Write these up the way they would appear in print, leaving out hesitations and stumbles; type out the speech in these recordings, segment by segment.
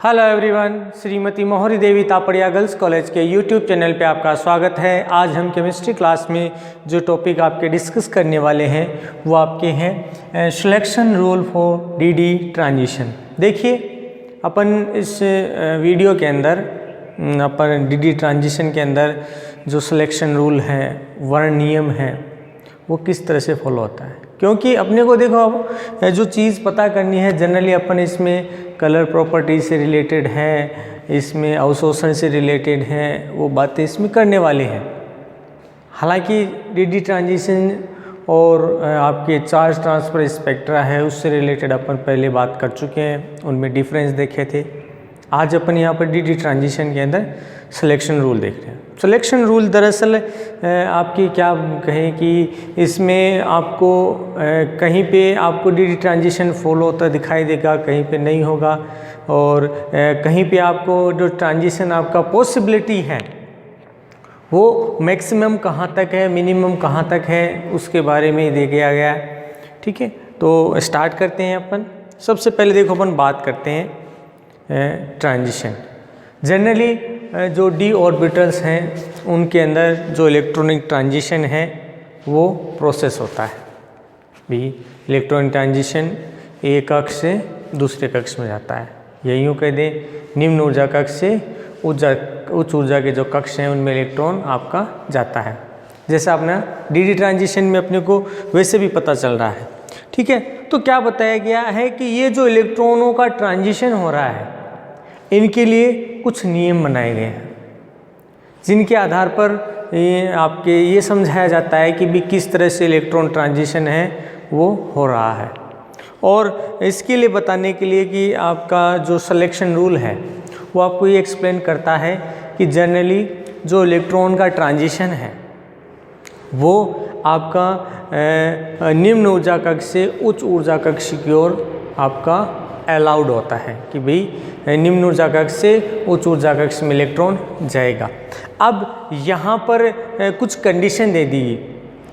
Hello everyone, Shrimati मोहरी देवी Tapadia girls college के YouTube channel पे आपका स्वागत है। आज हम केमिस्ट्री क्लास में जो टॉपिक आपके डिस्कस करने वाले हैं वो आपके हैं selection rule for DD transition. देखिए, अपन इस वीडियो के अंदर अपन डीडी ट्रांजिशन के अंदर जो सिलेक्शन रूल है, वर्ण नियम है, वो किस तरह से फॉलो होता है। क्योंकि अपने को देखो, अब जो चीज़ पता करनी है, जनरली अपन इसमें कलर प्रॉपर्टी से रिलेटेड है, इसमें अवशोषण से रिलेटेड है, वो बातें इसमें करने वाले हैं। हालांकि डीडी ट्रांजिशन और आपके चार्ज ट्रांसफर स्पेक्ट्रा है, उससे रिलेटेड अपन पहले बात कर चुके हैं, उनमें डिफरेंस देखे थे। आज अपन यहाँ पर डीडी ट्रांजिशन के अंदर सिलेक्शन रूल देख रहे हैं। सिलेक्शन रूल दरअसल आपकी क्या कहें कि इसमें आपको कहीं पे आपको डीडी ट्रांजिशन फॉलो होता दिखाई देगा, कहीं पे नहीं होगा, और कहीं पे आपको जो ट्रांजिशन आपका पॉसिबिलिटी है वो मैक्सिमम कहाँ तक है, मिनिमम कहाँ तक है, उसके बारे में दिया गया है। ठीक है, तो स्टार्ट करते हैं अपन। सबसे पहले देखो, अपन बात करते हैं ट्रांजिशन। जनरली जो डी ऑर्बिटल्स हैं उनके अंदर जो इलेक्ट्रॉनिक ट्रांजिशन है वो प्रोसेस होता है। भी इलेक्ट्रॉनिक ट्रांजिशन एक कक्ष से दूसरे कक्ष में जाता है, या यूँ कह दें निम्न ऊर्जा कक्ष से उच्च ऊर्जा के जो कक्ष हैं उनमें इलेक्ट्रॉन आपका जाता है। जैसा अपना डीडी ट्रांजिशन में अपने को वैसे भी पता चल रहा है। ठीक है, तो क्या बताया गया है कि ये जो इलेक्ट्रॉनों का ट्रांजिशन हो रहा है, इनके लिए कुछ नियम बनाए गए हैं, जिनके आधार पर आपके ये समझाया जाता है कि भी किस तरह से इलेक्ट्रॉन ट्रांजिशन है वो हो रहा है। और इसके लिए बताने के लिए कि आपका जो सिलेक्शन रूल है वो आपको ये एक्सप्लेन करता है कि जनरली जो इलेक्ट्रॉन का ट्रांजिशन है वो आपका निम्न ऊर्जा कक्ष से उच्च ऊर्जा कक्ष की ओर आपका अलाउड होता है कि भाई निम्न ऊर्जा कक्ष से उच्च ऊर्जा कक्ष में इलेक्ट्रॉन जाएगा। अब यहाँ पर कुछ कंडीशन दे दी,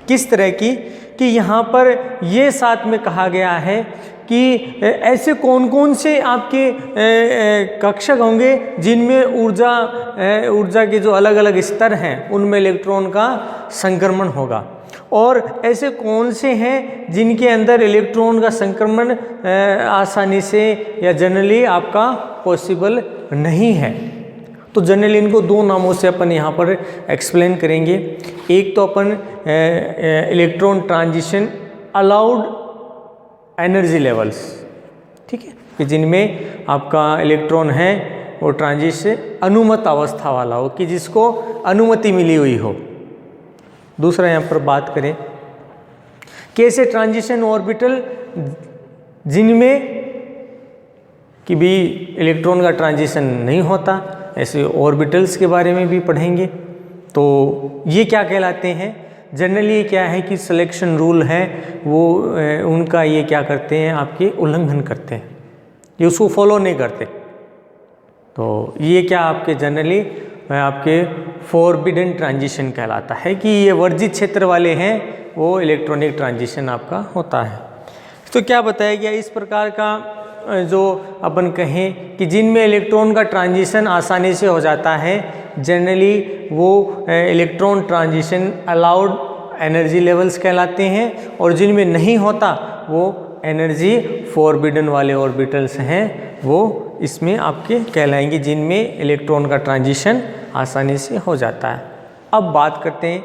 किस तरह की कि यहाँ पर ये साथ में कहा गया है कि ऐसे कौन कौन से आपके कक्षक होंगे जिनमें ऊर्जा के जो अलग अलग स्तर हैं उनमें इलेक्ट्रॉन का संक्रमण होगा, और ऐसे कौन से हैं जिनके अंदर इलेक्ट्रॉन का संक्रमण आसानी से या जनरली आपका पॉसिबल नहीं है। तो जनरली इनको दो नामों से अपन यहाँ पर एक्सप्लेन करेंगे। एक तो अपन electron transition allowed energy levels, ठीक है, कि जिनमें आपका इलेक्ट्रॉन है वो ट्रांजिशन से अनुमत अवस्था वाला हो, कि जिसको अनुमति मिली हुई हो। दूसरा यहाँ पर बात करें कि ऐसे ट्रांजिशन ऑर्बिटल जिनमें कि भी इलेक्ट्रॉन का ट्रांजिशन नहीं होता, ऐसे ऑर्बिटल्स के बारे में भी पढ़ेंगे। तो ये क्या कहलाते हैं, जनरली क्या है कि सिलेक्शन रूल है वो उनका ये क्या करते हैं, आपके उल्लंघन करते हैं, ये उसको फॉलो नहीं करते। तो ये क्या आपके जनरली आपके फॉरबिडन ट्रांजिशन कहलाता है कि ये वर्जित क्षेत्र वाले हैं, वो इलेक्ट्रॉनिक ट्रांजिशन आपका होता है। तो क्या बताया गया, इस प्रकार का जो अपन कहें कि जिनमें इलेक्ट्रॉन का ट्रांजिशन आसानी से हो जाता है, जनरली वो electron transition allowed energy levels कहलाते हैं, और जिनमें नहीं होता वो एनर्जी फॉरबिडन वाले ऑर्बिटल्स हैं, वो इसमें आपके कहलाएंगे जिनमें इलेक्ट्रॉन का ट्रांजिशन आसानी से हो जाता है। अब बात करते हैं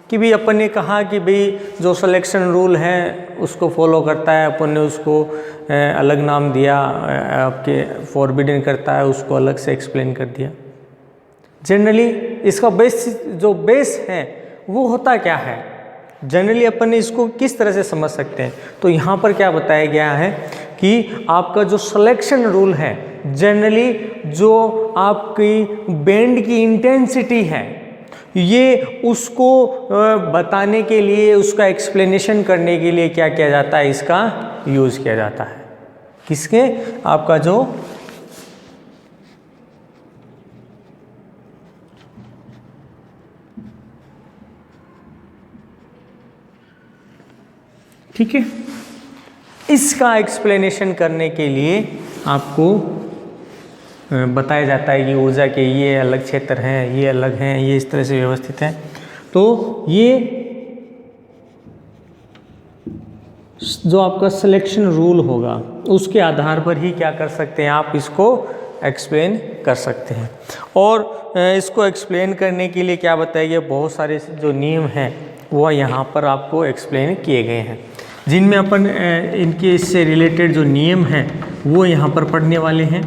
कि भाई अपन ने कहा कि भाई जो सिलेक्शन रूल है उसको फॉलो करता है, अपन ने उसको अलग नाम दिया, आपके फॉरबिडन करता है उसको अलग से एक्सप्लेन कर दिया। जनरली इसका बेस है वो होता क्या है, जनरली अपन ने इसको किस तरह से समझ सकते हैं। तो यहाँ पर क्या बताया गया है कि आपका जो सिलेक्शन रूल है, जनरली जो आपकी बैंड की इंटेंसिटी है, ये उसको बताने के लिए, उसका एक्सप्लेनेशन करने के लिए क्या किया जाता है, इसका यूज़ किया जाता है। किसके, आपका जो ठीक है, इसका एक्सप्लेनेशन करने के लिए आपको बताया जाता है कि ऊर्जा के ये अलग क्षेत्र हैं, ये अलग हैं, ये इस तरह से व्यवस्थित हैं। तो ये जो आपका सिलेक्शन रूल होगा उसके आधार पर ही क्या कर सकते हैं, आप इसको एक्सप्लेन कर सकते हैं। और इसको एक्सप्लेन करने के लिए क्या बताया गया, बहुत सारे जो नियम हैं वो यहाँ पर आपको एक्सप्लेन किए गए हैं, जिनमें अपन इनके इससे रिलेटेड जो नियम हैं वो यहाँ पर पढ़ने वाले हैं।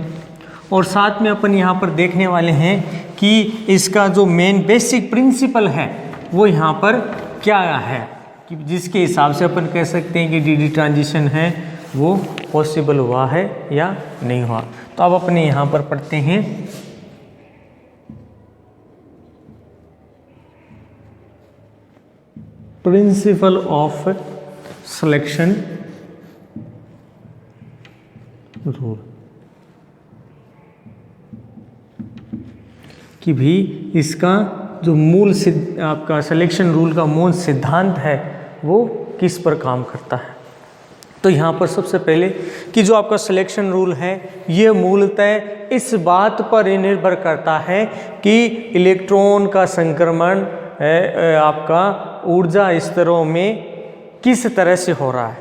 और साथ में अपन यहाँ पर देखने वाले हैं कि इसका जो मेन बेसिक प्रिंसिपल है वो यहाँ पर क्या है, कि जिसके हिसाब से अपन कह सकते हैं कि डी ट्रांजिशन है वो पॉसिबल हुआ है या नहीं हुआ। तो अब अपने यहाँ पर पढ़ते हैं प्रिंसिपल ऑफ सिलेक्शन रूल, कि भी इसका जो मूल आपका सिलेक्शन रूल का मूल सिद्धांत है वो किस पर काम करता है। तो यहाँ पर सबसे पहले कि जो आपका सिलेक्शन रूल है ये मूलतः इस बात पर निर्भर करता है कि इलेक्ट्रॉन का संक्रमण आपका ऊर्जा स्तरों में किस तरह से हो रहा है,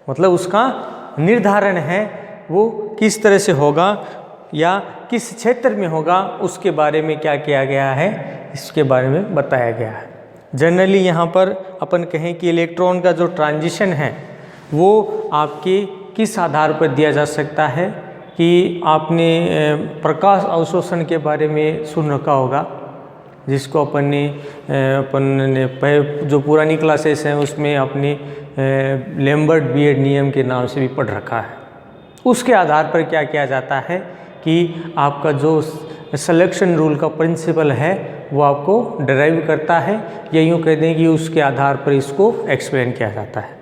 मतलब उसका निर्धारण है वो किस तरह से होगा या किस क्षेत्र में होगा, उसके बारे में क्या किया गया है, इसके बारे में बताया गया है। जनरली यहाँ पर अपन कहें कि इलेक्ट्रॉन का जो ट्रांजिशन है वो आपके किस आधार पर दिया जा सकता है, कि आपने प्रकाश अवशोषण के बारे में सुन रखा होगा, जिसको अपन ने जो पुरानी क्लासेस हैं उसमें अपने लैम्बर्ट बीएड नियम के नाम से भी पढ़ रखा है। उसके आधार पर क्या किया जाता है कि आपका जो सिलेक्शन रूल का प्रिंसिपल है वो आपको डिराइव करता है, या यूँ कह दें कि उसके आधार पर इसको एक्सप्लेन किया जाता है,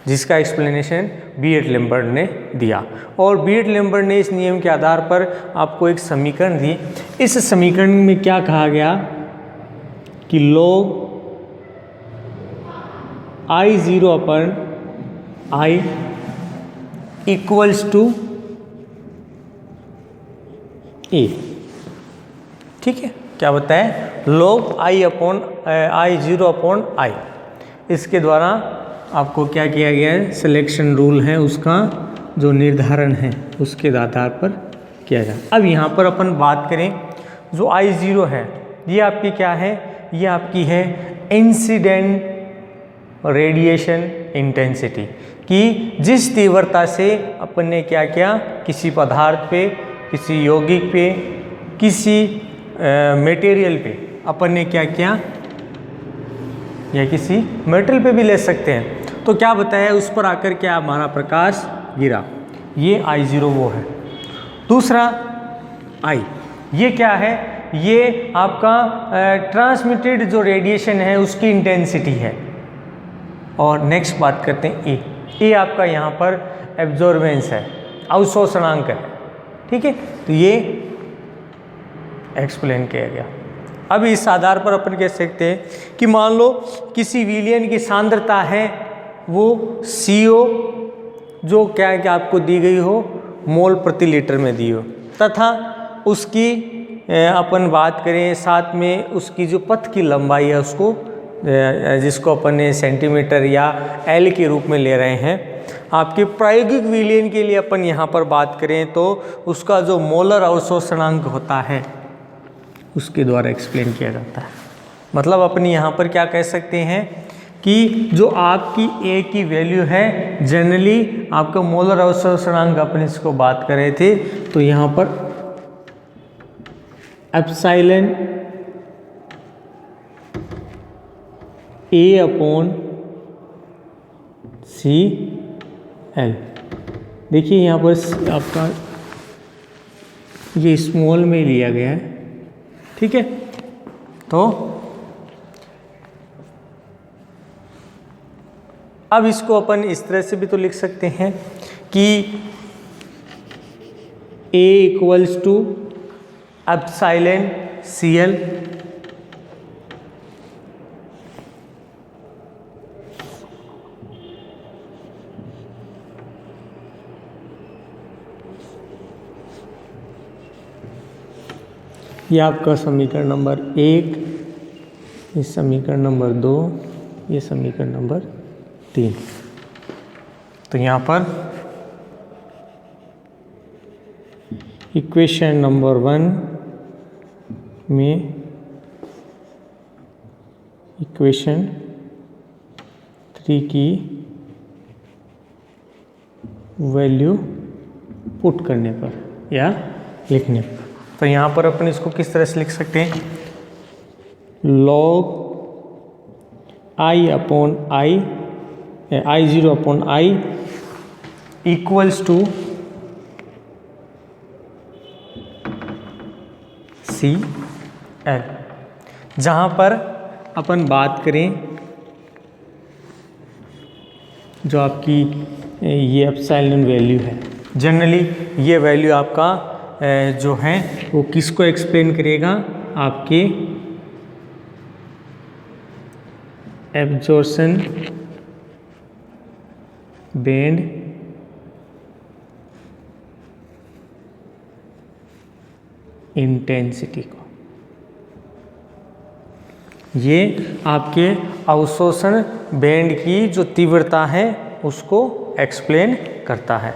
जिसका एक्सप्लेनेशन बीएड लैम्बर्ट ने दिया। और बीएड लैम्बर्ट ने इस नियम के आधार पर आपको एक समीकरण दी। इस समीकरण में क्या कहा गया कि log I0 अपन I इक्वल्स टू ए, ठीक है। क्या बताए, log I0 अपॉन I, इसके द्वारा आपको क्या किया गया है, सिलेक्शन रूल है उसका जो निर्धारण है उसके आधार पर किया जाए। अब यहाँ पर अपन बात करें जो I0 है ये आपकी क्या है, ये आपकी है इंसिडेंट रेडिएशन इंटेंसिटी, कि जिस तीव्रता से अपन ने क्या किया, किसी पदार्थ पे, किसी यौगिक पे, किसी मटेरियल पे अपन ने क्या किया, या किसी मेटल पे भी ले सकते हैं, तो क्या बताया उस पर आकर क्या हमारा प्रकाश गिरा, ये I0 वो है। दूसरा I, ये क्या है, ये आपका ट्रांसमिटेड जो रेडिएशन है उसकी इंटेंसिटी है। और नेक्स्ट बात करते हैं ए आपका यहाँ पर एब्जॉर्बेंस है, अवशोषणांक है, ठीक है। तो ये एक्सप्लेन किया गया। अब इस आधार पर अपन कह सकते हैं कि मान लो किसी विलयन की सांद्रता है वो CO जो क्या है कि आपको दी गई हो मोल प्रति लीटर में दी हो, तथा उसकी अपन बात करें साथ में उसकी जो पथ की लंबाई है उसको जिसको अपन ने सेंटीमीटर या L के रूप में ले रहे हैं। आपके प्रायोगिक विलयन के लिए अपन यहाँ पर बात करें तो उसका जो मोलर अवशोषणांक होता है उसके द्वारा एक्सप्लेन किया जाता है। मतलब अपनी यहाँ पर क्या कह सकते हैं कि जो आपकी A की वैल्यू है, जनरली आपका मोलर अवशोषणांक अपन इसको बात कर रहे थे, तो यहाँ पर एप्सिलॉन A अपॉन CL, देखिए यहाँ पर आपका ये स्मॉल में लिया गया है, ठीक है। तो अब इसको अपन इस तरह से भी तो लिख सकते हैं कि A equals to epsilon CL, ये आपका समीकरण नंबर 1, ये समीकरण नंबर 2, ये समीकरण नंबर 3। तो यहाँ पर इक्वेशन नंबर 1 में इक्वेशन 3 की वैल्यू पुट करने पर या लिखने पर, तो यहाँ पर अपन इसको किस तरह से लिख सकते हैं, log I upon I0 upon I equals to CL। जहाँ पर अपन बात करें जो आपकी ये एप्सिलॉन वैल्यू है, जनरली ये वैल्यू आपका जो है वो किसको एक्सप्लेन करेगा, आपके एब्जॉर्प्शन बैंड इंटेंसिटी को, ये आपके अवशोषण बैंड की जो तीव्रता है उसको एक्सप्लेन करता है।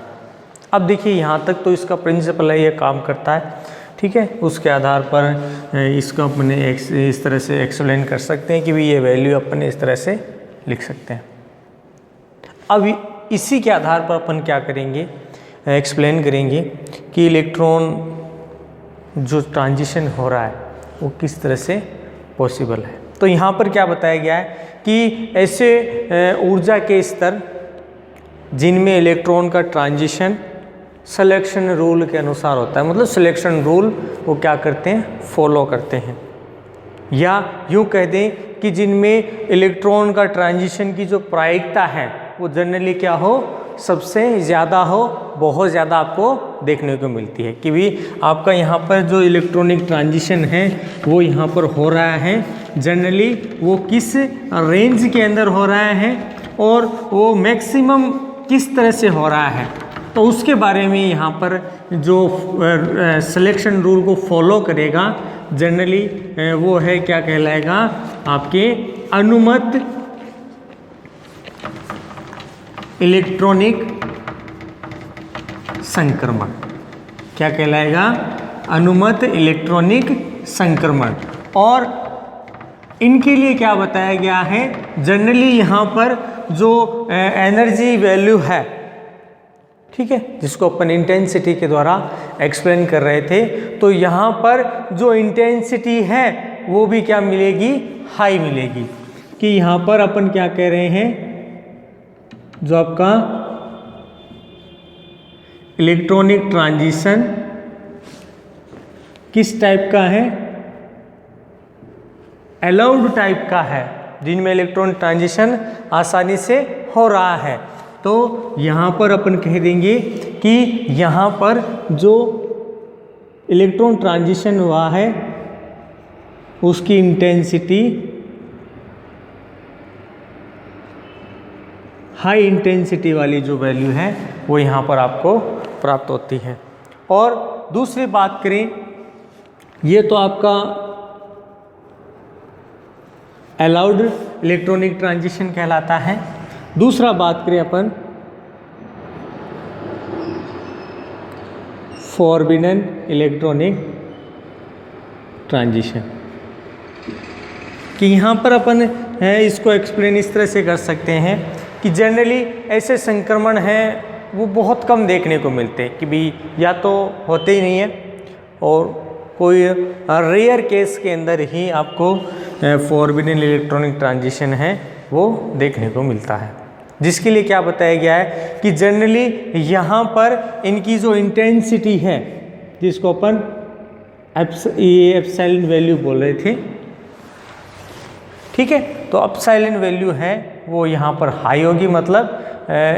अब देखिए यहाँ तक तो इसका प्रिंसिपल है, ये काम करता है, ठीक है। उसके आधार पर इसको अपने इस तरह से एक्सप्लेन कर सकते हैं कि भी ये वैल्यू अपने इस तरह से लिख सकते हैं। अब इसी के आधार पर अपन क्या करेंगे, एक्सप्लेन करेंगे कि इलेक्ट्रॉन जो ट्रांजिशन हो रहा है वो किस तरह से पॉसिबल है। तो यहाँ पर क्या बताया गया है कि ऐसे ऊर्जा के स्तर जिनमें इलेक्ट्रॉन का ट्रांजिशन सिलेक्शन रूल के अनुसार होता है, मतलब सिलेक्शन रूल वो क्या करते हैं, फॉलो करते हैं, या यूँ कह दें कि जिनमें इलेक्ट्रॉन का ट्रांजिशन की जो प्रायिकता है वो जनरली क्या हो, सबसे ज़्यादा हो, बहुत ज़्यादा आपको देखने को मिलती है कि भी आपका यहाँ पर जो इलेक्ट्रॉनिक ट्रांजिशन है वो यहाँ पर हो रहा है, जनरली वो किस रेंज के अंदर हो रहा है और वो मैक्सिमम किस तरह से हो रहा है, तो उसके बारे में यहाँ पर जो सिलेक्शन रूल को फॉलो करेगा जनरली वो है क्या कहलाएगा, आपके अनुमत इलेक्ट्रॉनिक संक्रमण। क्या कहलाएगा, अनुमत इलेक्ट्रॉनिक संक्रमण। और इनके लिए क्या बताया गया है, जनरली यहाँ पर जो एनर्जी वैल्यू है, ठीक है, जिसको अपन इंटेंसिटी के द्वारा एक्सप्लेन कर रहे थे, तो यहाँ पर जो इंटेंसिटी है वो भी क्या मिलेगी, हाई मिलेगी। कि यहाँ पर अपन क्या कह रहे हैं, जो आपका इलेक्ट्रॉनिक ट्रांजिशन किस टाइप का है, अलाउड टाइप का है, जिनमें इलेक्ट्रॉन ट्रांजिशन आसानी से हो रहा है। तो यहाँ पर अपन कह देंगे कि यहाँ पर जो इलेक्ट्रॉन ट्रांजिशन हुआ है उसकी इंटेंसिटी हाई इंटेंसिटी वाली जो वैल्यू है वो यहाँ पर आपको प्राप्त होती है। और दूसरी बात करें, ये तो आपका अलाउड इलेक्ट्रॉनिक ट्रांजिशन कहलाता है। दूसरा बात करें अपन फॉरबिडन इलेक्ट्रॉनिक ट्रांजिशन, कि यहाँ पर अपन इसको एक्सप्लेन इस तरह से कर सकते हैं कि जनरली ऐसे संक्रमण हैं वो बहुत कम देखने को मिलते हैं, कि भी या तो होते ही नहीं है और कोई रेयर केस के अंदर ही आपको फॉरबिडन इलेक्ट्रॉनिक ट्रांजिशन है वो देखने को मिलता है। जिसके लिए क्या बताया गया है कि जनरली यहाँ पर इनकी जो इंटेंसिटी है, जिसको अपन एप्सिलॉन वैल्यू बोल रहे थे, ठीक है, तो एप्सिलॉन वैल्यू है वो यहाँ पर हाई होगी, मतलब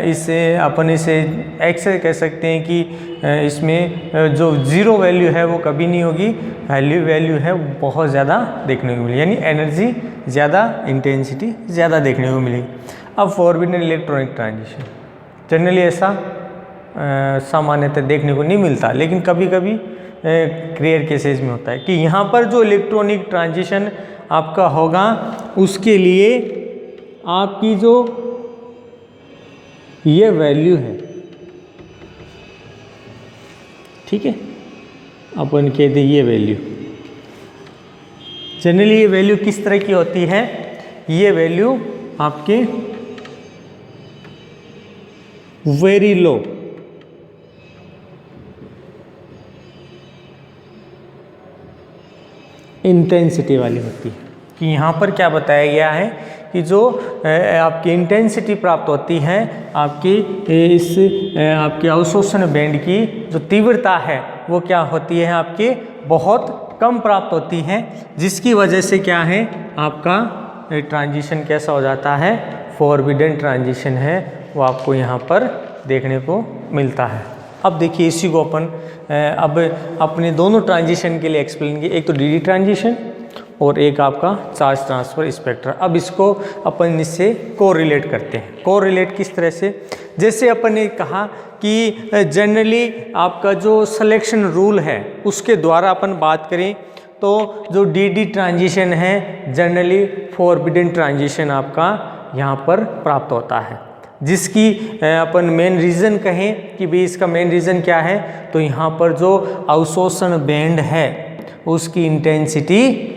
इसे अपन इसे एक्स कह सकते हैं कि इसमें जो जीरो वैल्यू है वो कभी नहीं होगी, वैल्यू है वो बहुत ज़्यादा देखने को मिलेगी, यानी एनर्जी ज़्यादा, इंटेंसिटी ज़्यादा देखने को मिलेगी। अब फॉरबिडन इलेक्ट्रॉनिक ट्रांजिशन जनरली ऐसा सामान्यतः देखने को नहीं मिलता, लेकिन कभी कभी रेयर केसेस में होता है कि यहाँ पर जो इलेक्ट्रॉनिक ट्रांजिशन आपका होगा उसके लिए आपकी जो ये वैल्यू है, ठीक है, अपन कहते हैं ये वैल्यू, जनरली ये वैल्यू किस तरह की होती है, ये वैल्यू आपके वेरी लो, इंटेंसिटी वाली होती है। कि यहाँ पर क्या बताया गया है कि जो आपकी इंटेंसिटी प्राप्त होती है आपकी इस आपके अवशोषण बैंड की जो तीव्रता है वो क्या होती है आपकी बहुत कम प्राप्त होती है, जिसकी वजह से क्या है आपका ट्रांजिशन कैसा हो जाता है, फॉरबिडन ट्रांजिशन है वो आपको यहाँ पर देखने को मिलता है। अब देखिए इसी को अपन अब अपने दोनों ट्रांजिशन के लिए एक्सप्लेन किए, एक तो डीडी ट्रांजिशन और एक आपका चार्ज ट्रांसफ़र स्पेक्ट्रा। अब इसको अपन इससे कोरिलेट करते हैं। कोरिलेट किस तरह से, जैसे अपन ने कहा कि जनरली आपका जो सिलेक्शन रूल है उसके द्वारा अपन बात करें तो जो डीडी ट्रांजिशन है जनरली फॉरबिडन ट्रांजिशन आपका यहाँ पर प्राप्त होता है, जिसकी अपन मेन रीज़न कहें कि भाई इसका मेन रीज़न क्या है, तो यहाँ पर जो अवशोषण बैंड है उसकी इंटेंसिटी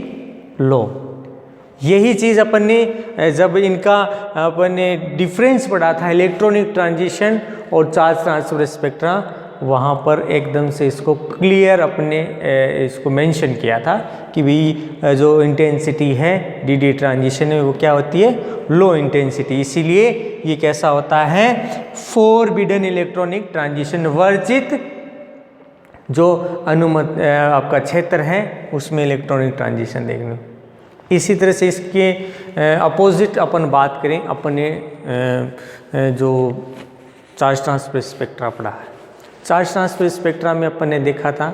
लो। यही चीज़ अपन ने जब इनका अपन ने डिफरेंस पढ़ा था इलेक्ट्रॉनिक ट्रांजिशन और चार्ज ट्रांसफर स्पेक्ट्रा, वहाँ पर एकदम से इसको क्लियर अपने इसको मेंशन किया था कि भाई जो इंटेंसिटी है डीडी ट्रांजिशन में वो क्या होती है, लो इंटेंसिटी। इसीलिए ये कैसा होता है, फॉरबिडन इलेक्ट्रॉनिक ट्रांजिशन, वर्जित जो अनुमत आपका क्षेत्र है उसमें इलेक्ट्रॉनिक ट्रांजिशन देखने। इसी तरह से इसके अपोजिट अपन बात करें, अपने जो चार्ज ट्रांसफर स्पेक्ट्रा पढ़ा है, चार्ज ट्रांसफर स्पेक्ट्रा में अपन ने देखा था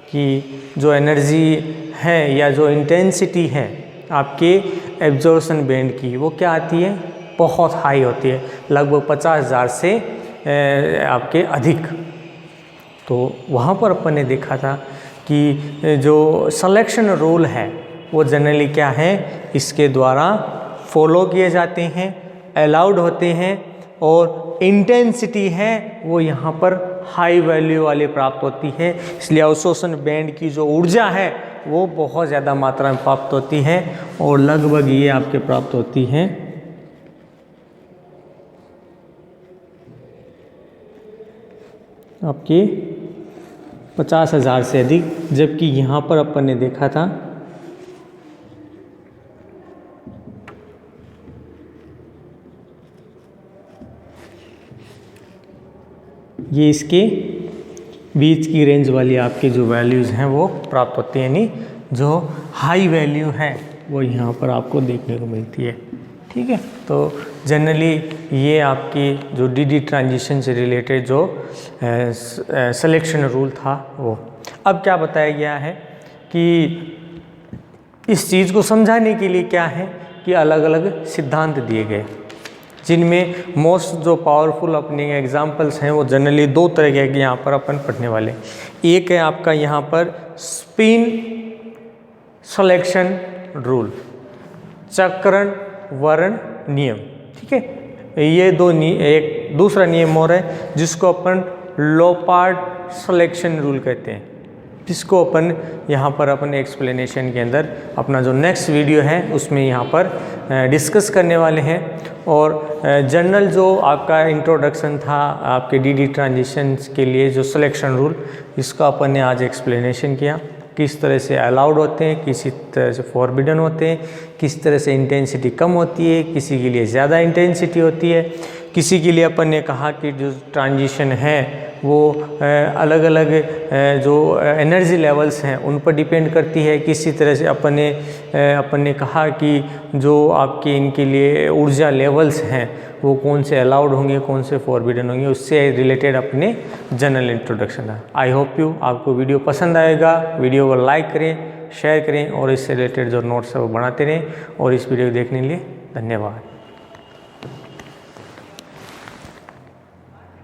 कि जो एनर्जी है या जो इंटेंसिटी है आपके एब्जॉर्प्शन बैंड की वो क्या आती है, बहुत हाई होती है, लगभग 50,000 से आपके अधिक। तो वहाँ पर अपन ने देखा था कि जो सिलेक्शन रूल है वो जनरली क्या है, इसके द्वारा फॉलो किए जाते हैं, अलाउड होते हैं, और इंटेंसिटी है वो यहाँ पर हाई वैल्यू वाली प्राप्त होती है। इसलिए अवशोषण बैंड की जो ऊर्जा है वो बहुत ज़्यादा मात्रा में प्राप्त होती है और लगभग ये आपके प्राप्त होती है आपके 50,000 से अधिक, जबकि यहाँ पर अपन ने देखा था ये इसके बीच की रेंज वाली आपकी जो वैल्यूज़ हैं वो प्राप्त होती हैं, यानी जो हाई वैल्यू है वो यहाँ पर आपको देखने को मिलती है। ठीक है, तो जनरली ये आपकी जो डीडी ट्रांजिशन से रिलेटेड जो सिलेक्शन रूल था वो। अब क्या बताया गया है कि इस चीज़ को समझाने के लिए क्या है कि अलग अलग सिद्धांत दिए गए, जिनमें मोस्ट जो पावरफुल अपने एग्जाम्पल्स हैं वो जनरली दो तरह के यहाँ पर अपन पढ़ने वाले। एक है आपका यहाँ पर स्पिन सिलेक्शन रूल, चक्रण वर्ण नियम। ठीक है, ये दो एक दूसरा नियम और है जिसको अपन लोपार्ड सिलेक्शन रूल कहते हैं, जिसको अपन यहाँ पर अपन एक्सप्लेनेशन के अंदर अपना जो नेक्स्ट वीडियो है उसमें यहाँ पर डिस्कस करने वाले हैं। और जनरल जो आपका इंट्रोडक्शन था आपके डीडी ट्रांजिशंस के लिए जो सिलेक्शन रूल, इसका अपन ने आज एक्सप्लेनेशन किया, किस तरह से अलाउड होते हैं, किसी तरह से फॉरबिडन होते हैं, किस तरह से इंटेंसिटी कम होती है, किसी के लिए ज़्यादा इंटेंसिटी होती है, किसी के लिए अपन ने कहा कि जो ट्रांजिशन है वो अलग अलग जो एनर्जी लेवल्स हैं उन पर डिपेंड करती है। किसी तरह से अपन ने कहा कि जो आपके इनके लिए ऊर्जा लेवल्स हैं वो कौन से अलाउड होंगे, कौन से फॉरबिडन होंगे, उससे रिलेटेड अपने जनरल इंट्रोडक्शन है। आई होप यू आपको वीडियो पसंद आएगा। वीडियो को लाइक करें, शेयर करें और इससे रिलेटेड जो नोट्स है वो बनाते रहें। और इस वीडियो को देखने के लिए धन्यवाद।